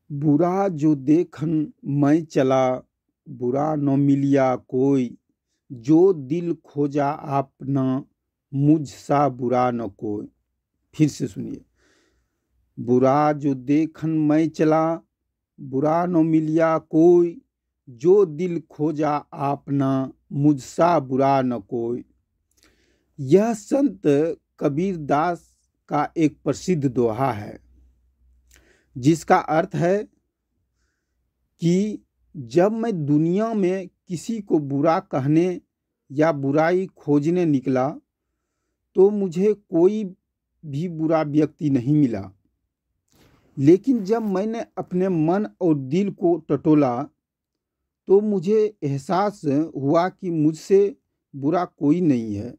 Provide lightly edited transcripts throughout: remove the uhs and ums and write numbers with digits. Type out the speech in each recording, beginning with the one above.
बुरा जो देखन मैं चला, बुरा न मिलिया कोई, जो दिल खोजा आपना, मुझसा बुरा न कोई। फिर से सुनिए। बुरा जो देखन मैं चला, बुरा न मिलिया कोई, जो दिल खोजा आपना, मुझसा बुरा न कोई। यह संत कबीर दास का एक प्रसिद्ध दोहा है, जिसका अर्थ है कि जब मैं दुनिया में किसी को बुरा कहने या बुराई खोजने निकला तो मुझे कोई भी बुरा व्यक्ति नहीं मिला, लेकिन जब मैंने अपने मन और दिल को टटोला तो मुझे एहसास हुआ कि मुझसे बुरा कोई नहीं है।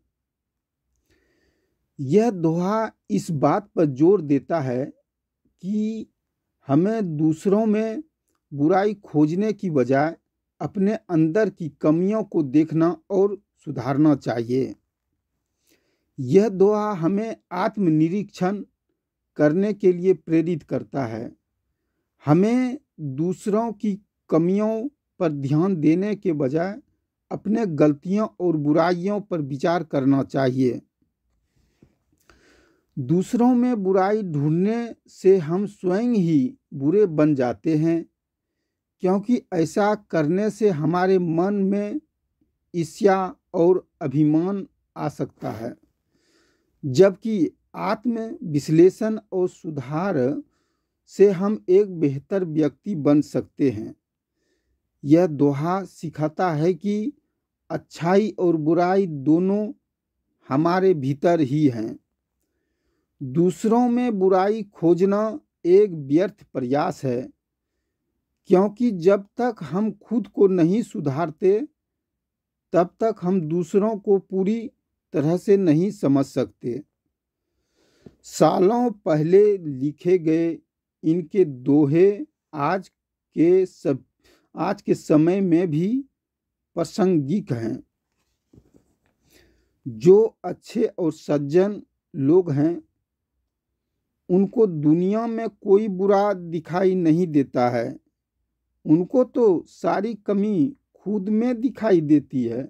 यह दोहा इस बात पर जोर देता है कि हमें दूसरों में बुराई खोजने की बजाय अपने अंदर की कमियों को देखना और सुधारना चाहिए। यह दोहा हमें आत्मनिरीक्षण करने के लिए प्रेरित करता है। हमें दूसरों की कमियों पर ध्यान देने के बजाय अपने गलतियों और बुराइयों पर विचार करना चाहिए। दूसरों में बुराई ढूंढने से हम स्वयं ही बुरे बन जाते हैं, क्योंकि ऐसा करने से हमारे मन में ईर्ष्या और अभिमान आ सकता है, जबकि आत्म विश्लेषण और सुधार से हम एक बेहतर व्यक्ति बन सकते हैं। यह दोहा सिखाता है कि अच्छाई और बुराई दोनों हमारे भीतर ही हैं। दूसरों में बुराई खोजना एक व्यर्थ प्रयास है, क्योंकि जब तक हम खुद को नहीं सुधारते तब तक हम दूसरों को पूरी तरह से नहीं समझ सकते। सालों पहले लिखे गए इनके दोहे आज के समय में भी प्रासंगिक हैं। जो अच्छे और सज्जन लोग हैं उनको दुनिया में कोई बुरा दिखाई नहीं देता है। उनको तो सारी कमी खुद में दिखाई देती है,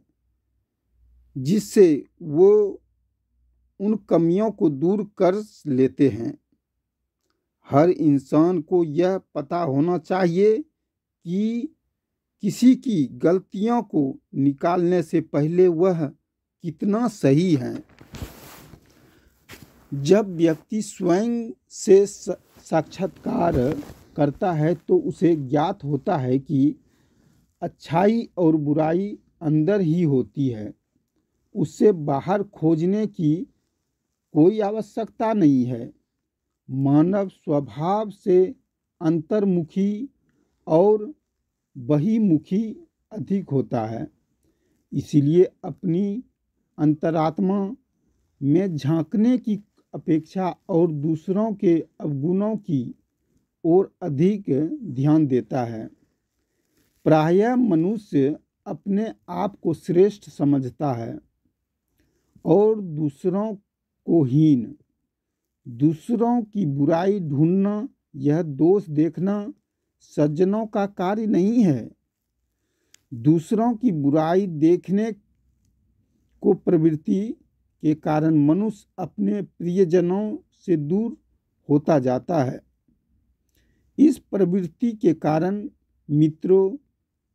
जिससे वो उन कमियों को दूर कर लेते हैं। हर इंसान को यह पता होना चाहिए कि किसी की गलतियों को निकालने से पहले वह कितना सही है। जब व्यक्ति स्वयं से साक्षात्कार करता है तो उसे ज्ञात होता है कि अच्छाई और बुराई अंदर ही होती है। उससे बाहर खोजने की कोई आवश्यकता नहीं है। मानव स्वभाव से अंतर्मुखी और बहिर्मुखी अधिक होता है, इसलिए अपनी अंतरात्मा में झांकने की अपेक्षा और दूसरों के अवगुणों की ओर अधिक ध्यान देता है। प्रायः मनुष्य अपने आप को श्रेष्ठ समझता है और दूसरों को हीन। दूसरों की बुराई ढूंढना, यह दोष देखना सज्जनों का कार्य नहीं है। दूसरों की बुराई देखने को प्रवृत्ति के कारण मनुष्य अपने प्रियजनों से दूर होता जाता है। इस प्रवृत्ति के कारण मित्रों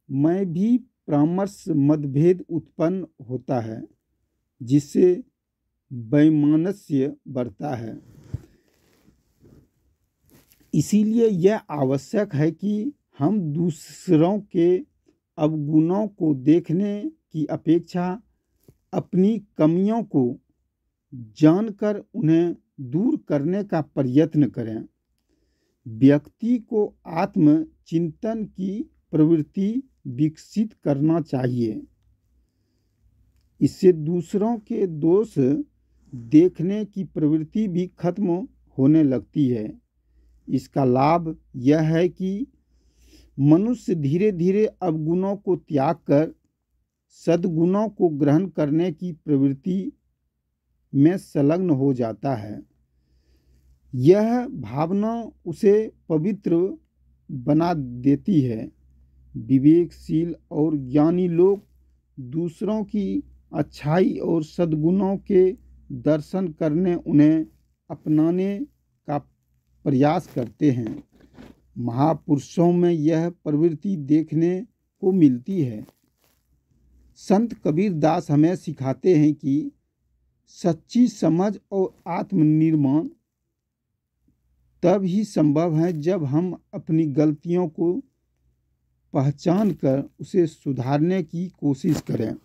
में भी परामर्श मतभेद उत्पन्न होता है, जिससे वैमनस्य बढ़ता है। इसीलिए यह आवश्यक है कि हम दूसरों के अवगुणों को देखने की अपेक्षा अपनी कमियों को जानकर उन्हें दूर करने का प्रयत्न करें। व्यक्ति को आत्मचिंतन की प्रवृत्ति विकसित करना चाहिए। इससे दूसरों के दोष देखने की प्रवृत्ति भी खत्म होने लगती है। इसका लाभ यह है कि मनुष्य धीरे धीरे अवगुणों को त्याग कर सद्गुणों को ग्रहण करने की प्रवृत्ति में संलग्न हो जाता है। यह भावना उसे पवित्र बना देती है। विवेकशील और ज्ञानी लोग दूसरों की अच्छाई और सद्गुणों के दर्शन करने उन्हें अपनाने का प्रयास करते हैं। महापुरुषों में यह प्रवृत्ति देखने को मिलती है। संत कबीरदास हमें सिखाते हैं कि सच्ची समझ और आत्मनिर्माण तब ही संभव है जब हम अपनी गलतियों को पहचान कर उसे सुधारने की कोशिश करें।